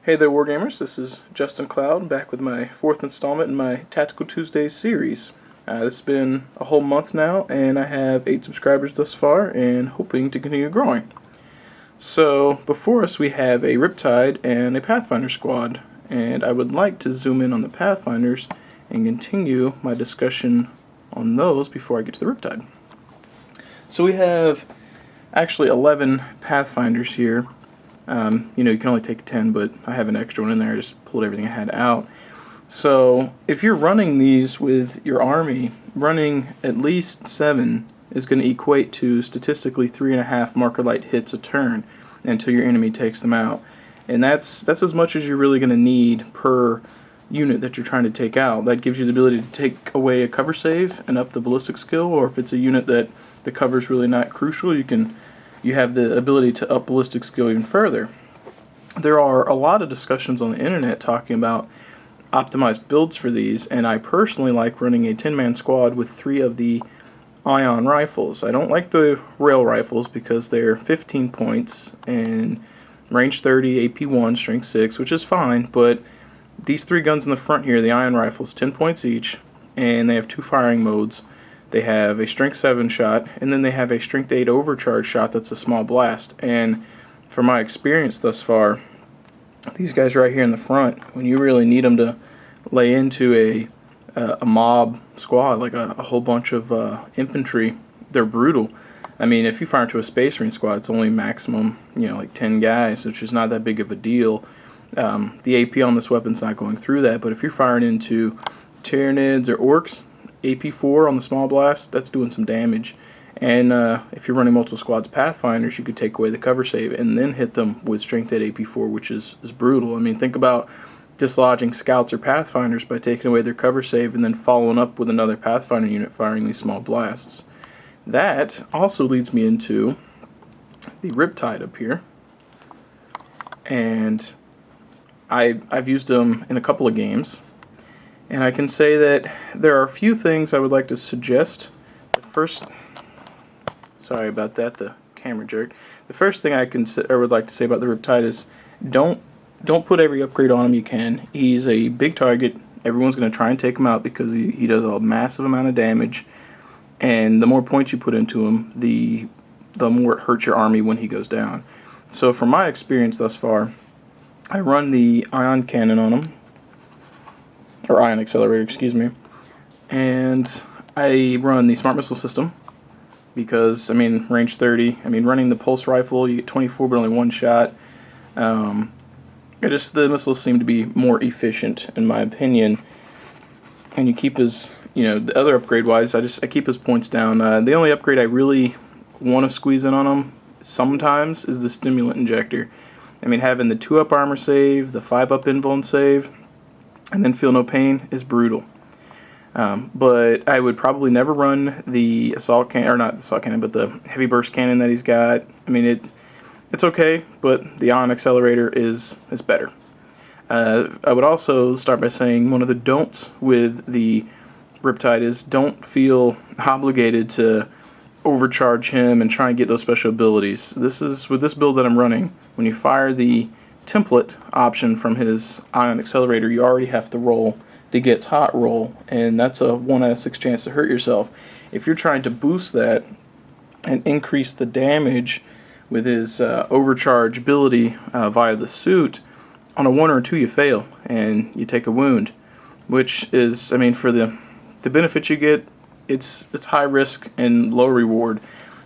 Hey there, Wargamers. This is Jstncloud, back with my fourth installment in my Tactical Tuesdays series. This has been a whole month now, and I have 8 subscribers thus far, and hoping to continue growing. So, before us we have a Riptide and a Pathfinder squad, and I would like to zoom in on the Pathfinders and continue my discussion on those before I get to the Riptide. So we have actually 11 Pathfinders here. You can only take 10, but I have an extra one in there. I just pulled everything I had out. So if you're running these with your army, running at least 7 is going to equate to statistically 3.5 Markerlight hits a turn until your enemy takes them out. And that's as much as you're really going to need per unit that you're trying to take out. That gives you the ability to take away a cover save and up the ballistic skill, or if it's a unit that the cover is really not crucial, you have the ability to up ballistic skill even further. There are a lot of discussions on the internet talking about optimized builds for these, and I personally like running a 10-man squad with 3 of the ion rifles. I don't like the rail rifles because they're 15 points and range 30, AP 1, strength 6, which is fine, but these 3 guns in the front here, the ion rifles, 10 points each, and they have 2 firing modes. They have a strength 7 shot, and then they have a strength 8 overcharge shot that's a small blast. And from my experience thus far, these guys right here in the front, when you really need them to lay into a mob squad, like a whole bunch of infantry, they're brutal. I mean, if you fire into a Space Marine squad, it's only maximum, like 10 guys, which is not that big of a deal. The AP on this weapon's not going through that, but if you're firing into Tyranids or Orcs, AP4 on the small blast, that's doing some damage. And if you're running multiple squads Pathfinders, you could take away the cover save and then hit them with strength 8 AP4, which is brutal. I mean, think about dislodging scouts or Pathfinders by taking away their cover save and then following up with another Pathfinder unit firing these small blasts. That also leads me into the Riptide up here. And I've used them in a couple of games. And I can say that there are a few things I would like to suggest. Sorry about that, the camera jerked. The first thing I would like to say about the Riptide is don't put every upgrade on him you can. He's a big target. Everyone's going to try and take him out because he does a massive amount of damage. And the more points you put into him, the more it hurts your army when he goes down. So from my experience thus far, I run the ion cannon on him. Or ion accelerator, excuse me. And I run the smart missile system because, range 30. Running the pulse rifle, you get 24 but only 1 shot. The missiles seem to be more efficient in my opinion. And you keep his, the other upgrade wise, I keep his points down. The only upgrade I really want to squeeze in on him sometimes is the stimulant injector. Having the 2-up armor save, the 5-up invuln save, and then feel no pain is brutal. But I would probably never run the assault cannon, or not the assault cannon, but the heavy burst cannon that he's got. It's okay, but the ion accelerator is better. I would also start by saying one of the don'ts with the Riptide is don't feel obligated to overcharge him and try and get those special abilities. With this build that I'm running, when you fire the template option from his ion accelerator, you already have to roll the gets hot roll, and that's a 1 out of 6 chance to hurt yourself. If you're trying to boost that and increase the damage with his overcharge ability via the suit, on a 1 or 2 you fail and you take a wound, which is, for the benefit you get, it's high risk and low reward.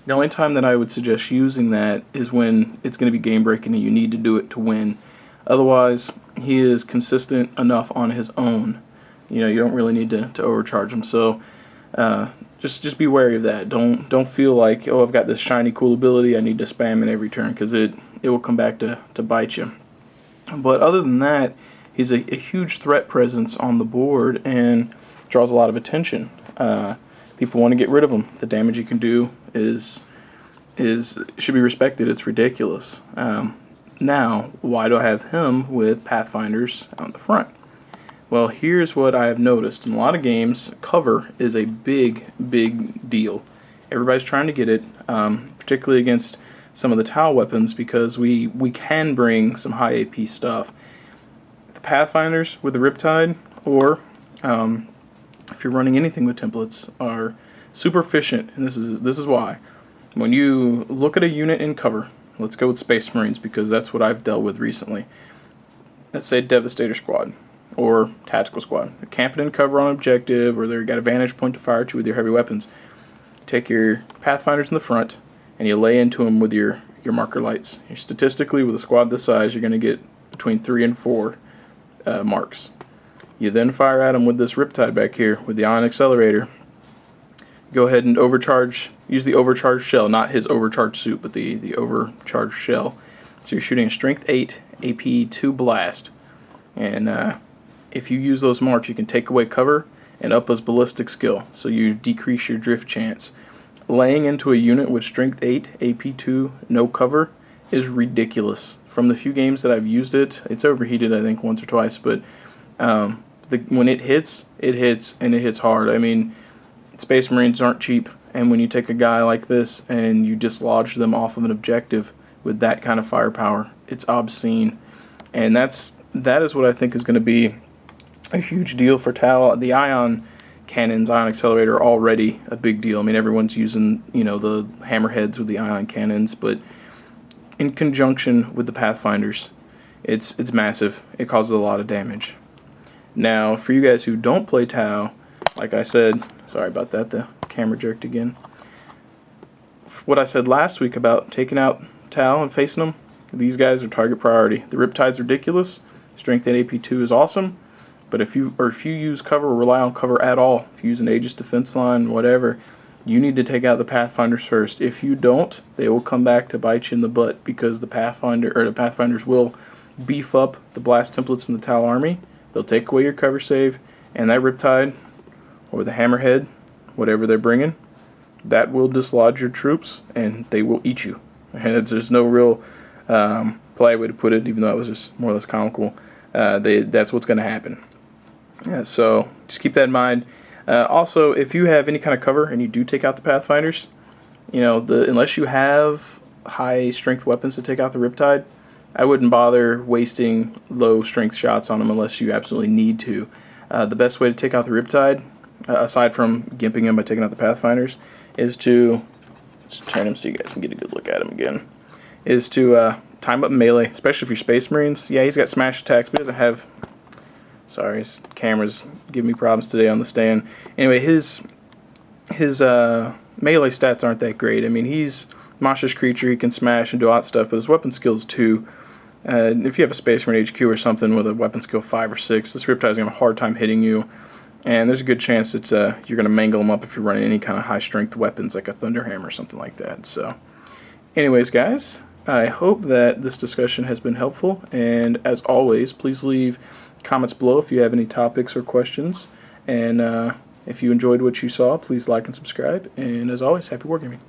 The only time that I would suggest using that is when it's going to be game breaking and you need to do it to win. Otherwise, he is consistent enough on his own. You don't really need to overcharge him. So just be wary of that. Don't feel like, oh, I've got this shiny cool ability, I need to spam it every turn, because it will come back to bite you. But other than that, he's a huge threat presence on the board and draws a lot of attention. People want to get rid of him. The damage he can do should be respected. It's ridiculous. Now, why do I have him with Pathfinders on the front? Well, here's what I have noticed. In a lot of games, cover is a big deal. Everybody's trying to get it, particularly against some of the Tau weapons, because we can bring some high AP stuff. Pathfinders with the Riptide, or if you're running anything with templates, are super efficient, and this is why. When you look at a unit in cover, let's go with Space Marines because that's what I've dealt with recently. Let's say Devastator Squad or Tactical Squad. They're camping in cover on objective, or they've got a vantage point to fire at you with your heavy weapons. Take your Pathfinders in the front, and you lay into them with your Markerlights. Statistically, with a squad this size, you're going to get between 3 and 4 marks. You then fire at them with this Riptide back here with the Ion Accelerator. Go ahead and overcharge, use the overcharged shell, not his overcharged suit, but the overcharged shell. So you're shooting a Strength 8 AP 2 blast, and if you use those marks, you can take away cover and up his ballistic skill, so you decrease your drift chance. Laying into a unit with Strength 8 AP 2 no cover is ridiculous. From the few games that I've used it, it's overheated I think once or twice, but when it hits, and it hits hard. I mean, Space Marines aren't cheap, and when you take a guy like this and you dislodge them off of an objective with that kind of firepower, it's obscene. And that is what I think is going to be a huge deal for Tau. The Ion cannons, Ion Accelerator, are already a big deal. I mean, everyone's using, the hammerheads with the Ion cannons, but in conjunction with the Pathfinders, it's massive. It causes a lot of damage. Now, for you guys who don't play Tau, like I said, sorry about that, the camera jerked again. What I said last week about taking out Tau and facing them, these guys are target priority. The Riptide's ridiculous. Strength 8 AP2 is awesome. But if you use cover or rely on cover at all, if you use an Aegis defense line, whatever, you need to take out the Pathfinders first. If you don't, they will come back to bite you in the butt, because the Pathfinders will beef up the blast templates in the Tau army. They'll take away your cover save, and that Riptide or the Hammerhead, whatever they're bringing, that will dislodge your troops and they will eat you. And there's no real polite way to put it, even though it was just more or less comical. That's what's going to happen. So just keep that in mind. Also, if you have any kind of cover and you do take out the Pathfinders, unless you have high strength weapons to take out the Riptide, I wouldn't bother wasting low strength shots on them unless you absolutely need to. The best way to take out the Riptide, aside from gimping him by taking out the Pathfinders, is to just turn him so you guys can get a good look at him again. Is to time up melee, especially if you're Space Marines. Yeah, he's got smash attacks, but he doesn't have. Sorry, his camera's giving me problems today on the stand. Anyway, his melee stats aren't that great. I mean, he's a monstrous creature. He can smash and do hot stuff, but his weapon skills too. If you have a Space Marine HQ or something with a weapon skill 5 or 6, this Riptide's gonna have a hard time hitting you. And there's a good chance that you're going to mangle them up if you're running any kind of high-strength weapons like a Thunderhammer or something like that. So, anyways, guys, I hope that this discussion has been helpful. And as always, please leave comments below if you have any topics or questions. And if you enjoyed what you saw, please like and subscribe. And as always, happy wargaming.